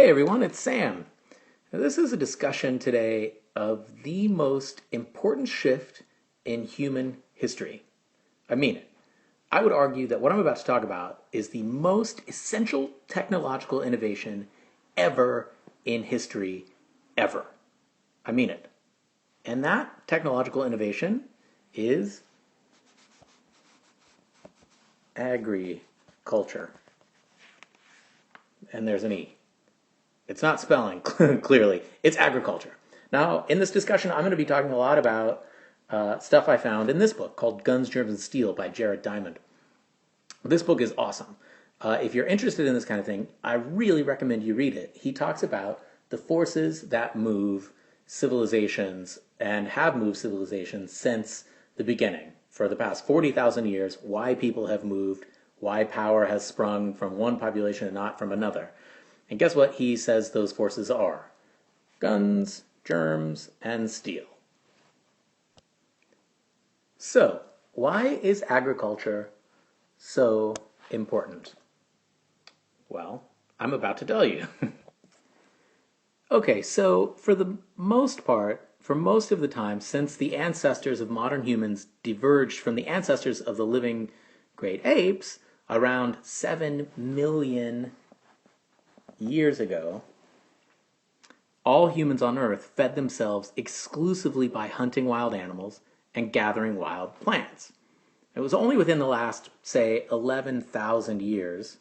Hey everyone, it's Sam. Now, this is a discussion today of the most important shift in human history. I mean it. I would argue that what I'm about to talk about is the most essential technological innovation ever in history, ever. I mean it. And that technological innovation is agriculture. And there's an E. It's not spelling, clearly. It's agriculture. Now, in this discussion, I'm going to be talking a lot about stuff I found in this book called Guns, Germs, and Steel by Jared Diamond. This book is awesome. If you're interested in this kind of thing, I really recommend you read it. He talks about the forces that move civilizations and have moved civilizations since the beginning. For the past 40,000 years, why people have moved, why power has sprung from one population and not from another. And guess what he says those forces are? Guns, germs, and steel. So, why is agriculture so important? Well, I'm about to tell you. Okay, so for the most part, for most of the time, since the ancestors of modern humans diverged from the ancestors of the living great apes around 7 million years ago, all humans on Earth fed themselves exclusively by hunting wild animals and gathering wild plants. It was only within the last, say, 11,000 years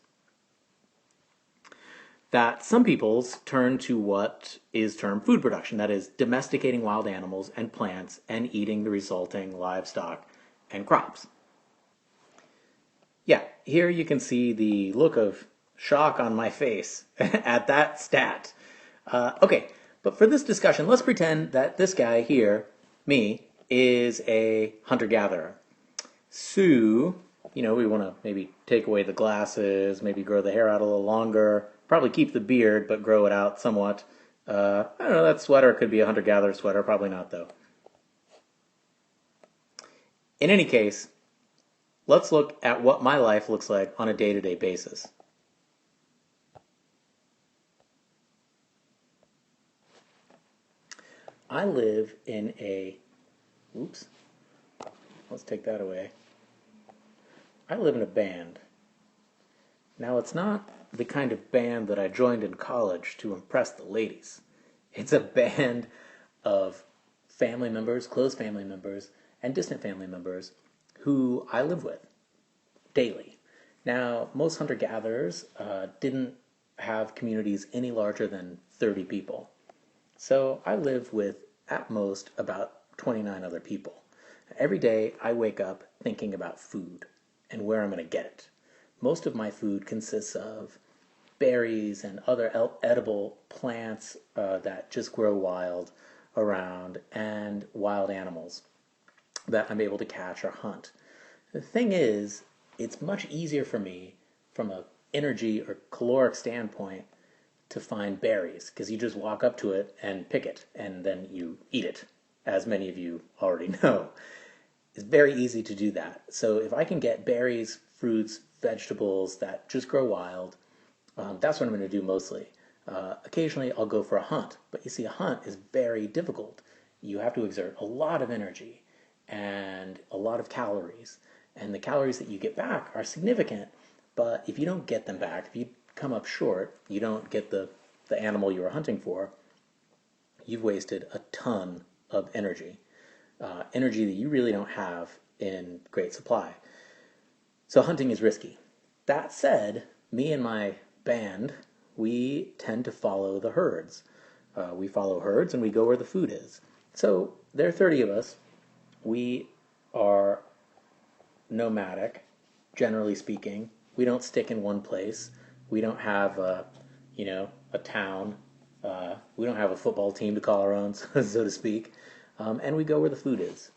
that some peoples turned to what is termed food production, that is, domesticating wild animals and plants and eating the resulting livestock and crops. Yeah, here you can see the look of shock on my face at that stat. Okay, but for this discussion, let's pretend that this guy here, me, is a hunter-gatherer. So, we want to maybe take away the glasses, maybe grow the hair out a little longer, probably keep the beard, but grow it out somewhat. I don't know, that sweater could be a hunter-gatherer sweater, probably not though. In any case, let's look at what my life looks like on a day-to-day basis. I live in oops, let's take that away. I live in a band. Now, it's not the kind of band that I joined in college to impress the ladies. It's a band of family members, close family members, and distant family members who I live with daily. Now, most hunter-gatherers didn't have communities any larger than 30 people. So I live with, at most, about 29 other people. Every day I wake up thinking about food and where I'm going to get it. Most of my food consists of berries and other edible plants that just grow wild around, and wild animals that I'm able to catch or hunt. The thing is, it's much easier for me from an energy or caloric standpoint to find berries, because you just walk up to it and pick it, and then you eat it, as many of you already know. It's very easy to do that. So if I can get berries, fruits, vegetables that just grow wild, that's what I'm going to do mostly. Occasionally I'll go for a hunt, but you see, a hunt is very difficult. You have to exert a lot of energy and a lot of calories, and the calories that you get back are significant, but if you don't get them back, if you come up short, you don't get the animal you were hunting for, you've wasted a ton of energy. Energy that you really don't have in great supply. So hunting is risky. That said, me and my band, we tend to follow the herds. We follow herds and we go where the food is. So there are 30 of us. We are nomadic, generally speaking. We don't stick in one place. We don't have a town. We don't have a football team to call our own, so to speak. And we go where the food is.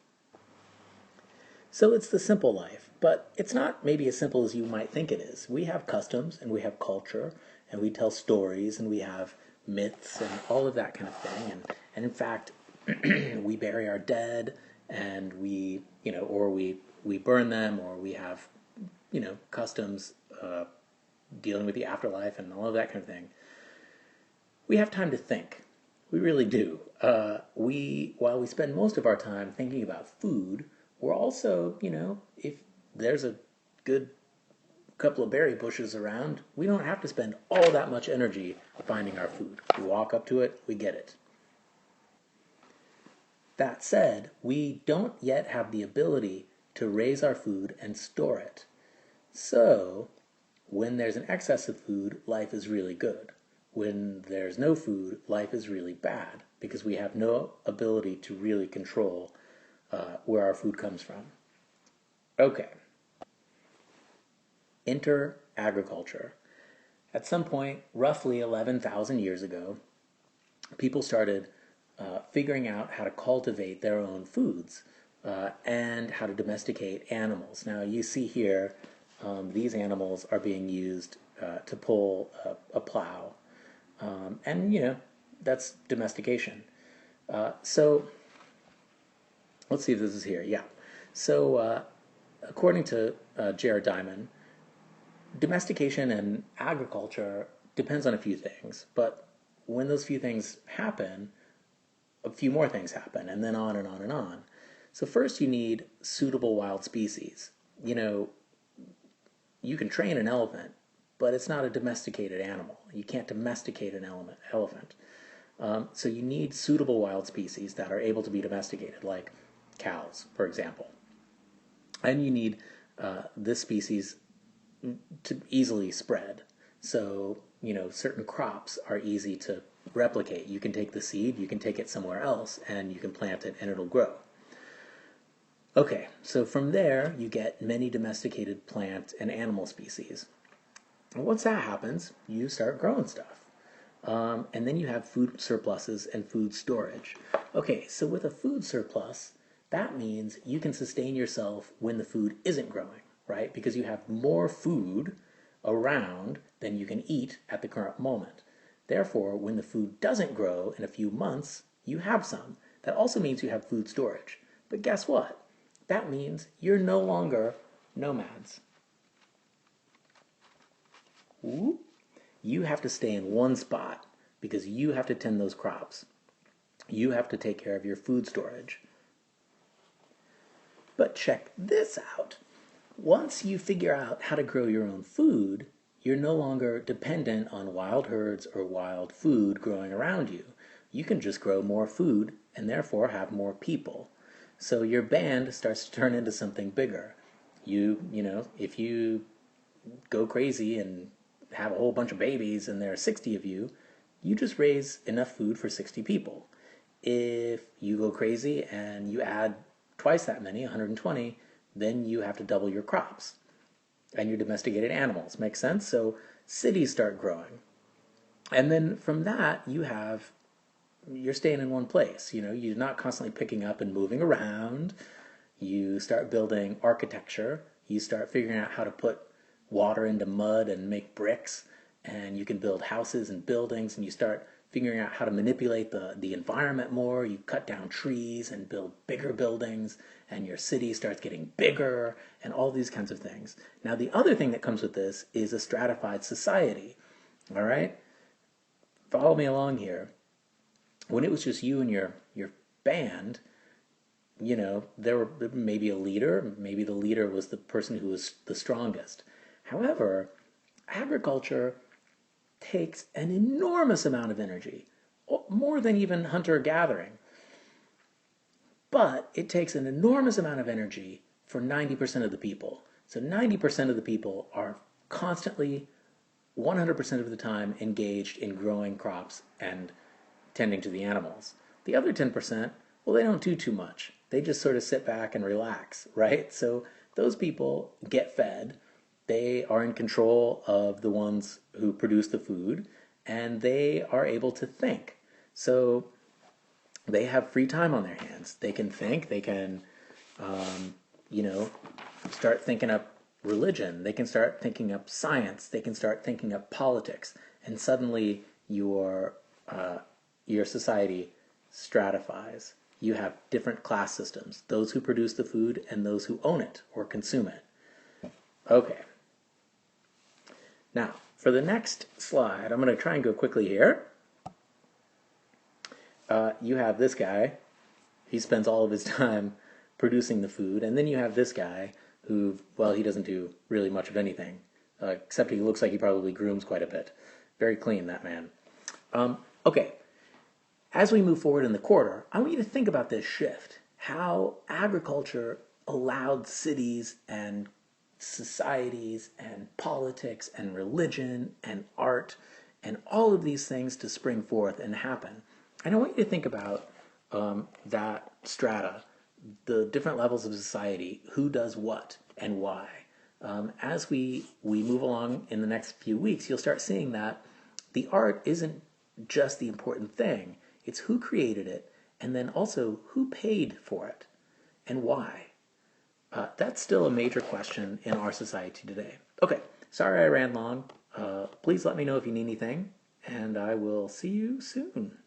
So it's the simple life, but it's not maybe as simple as you might think it is. We have customs, and we have culture, and we tell stories, and we have myths, and all of that kind of thing. And in fact, we bury our dead, and or we burn them, or we have, customs dealing with the afterlife and all of that kind of thing. We have time to think. We really do. While we spend most of our time thinking about food, we're also, if there's a good couple of berry bushes around, we don't have to spend all that much energy finding our food. We walk up to it, we get it. That said, we don't yet have the ability to raise our food and store it. So, when there's an excess of food, life is really good. When there's no food, life is really bad because we have no ability to really control where our food comes from. Okay. Enter agriculture. At some point, roughly 11,000 years ago, people started figuring out how to cultivate their own foods and how to domesticate animals. Now, you see here, these animals are being used to pull a plow. And that's domestication. So let's see if this is here. Yeah. So according to Jared Diamond, domestication and agriculture depends on a few things, but when those few things happen, a few more things happen, and then on and on and on. So first you need suitable wild species. You can train an elephant, but it's not a domesticated animal. You can't domesticate an elephant. So you need suitable wild species that are able to be domesticated, like cows, for example. And you need this species to easily spread. So, certain crops are easy to replicate. You can take the seed, you can take it somewhere else, and you can plant it and it'll grow. Okay, so from there, you get many domesticated plant and animal species. And once that happens, you start growing stuff. And then you have food surpluses and food storage. Okay, so with a food surplus, that means you can sustain yourself when the food isn't growing, right? Because you have more food around than you can eat at the current moment. Therefore, when the food doesn't grow in a few months, you have some. That also means you have food storage. But guess what? That means you're no longer nomads. Ooh. You have to stay in one spot because you have to tend those crops. You have to take care of your food storage. But check this out. Once you figure out how to grow your own food, you're no longer dependent on wild herds or wild food growing around you. You can just grow more food and therefore have more people. So your band starts to turn into something bigger. If you go crazy and have a whole bunch of babies and there are 60 of you, you just raise enough food for 60 people. If you go crazy and you add twice that many, 120, then you have to double your crops and your domesticated animals. Make sense? So cities start growing. And then from that, you're staying in one place. You're not constantly picking up and moving around. You start building architecture. You start figuring out how to put water into mud and make bricks, and you can build houses and buildings, and you start figuring out how to manipulate the environment more. You cut down trees and build bigger buildings, and your city starts getting bigger, and all these kinds of things. Now, the other thing that comes with this is a stratified society. All right? Follow me along here. When it was just you and your band, there were maybe a leader. Maybe the leader was the person who was the strongest. However, agriculture takes an enormous amount of energy, more than even hunter-gathering. But it takes an enormous amount of energy for 90% of the people. So 90% of the people are constantly, 100% of the time, engaged in growing crops and tending to the animals. The other 10%, well, they don't do too much. They just sort of sit back and relax, right? So those people get fed. They are in control of the ones who produce the food, and they are able to think. So they have free time on their hands. They can think. They can, start thinking up religion. They can start thinking up science. They can start thinking up politics. And suddenly your society stratifies. You have different class systems. Those who produce the food and those who own it or consume it. Okay. Now, for the next slide, I'm going to try and go quickly here. you have this guy. He spends all of his time producing the food, and then you have this guy who, well, he doesn't do really much of anything, except he looks like he probably grooms quite a bit. Very clean, that man. Okay, as we move forward in the quarter, I want you to think about this shift, how agriculture allowed cities and societies and politics and religion and art and all of these things to spring forth and happen. And I want you to think about that strata, the different levels of society, who does what and why. As we move along in the next few weeks, you'll start seeing that the art isn't just the important thing. It's who created it, and then also who paid for it, and why. That's still a major question in our society today. Okay, sorry I ran long. Please let me know if you need anything, and I will see you soon.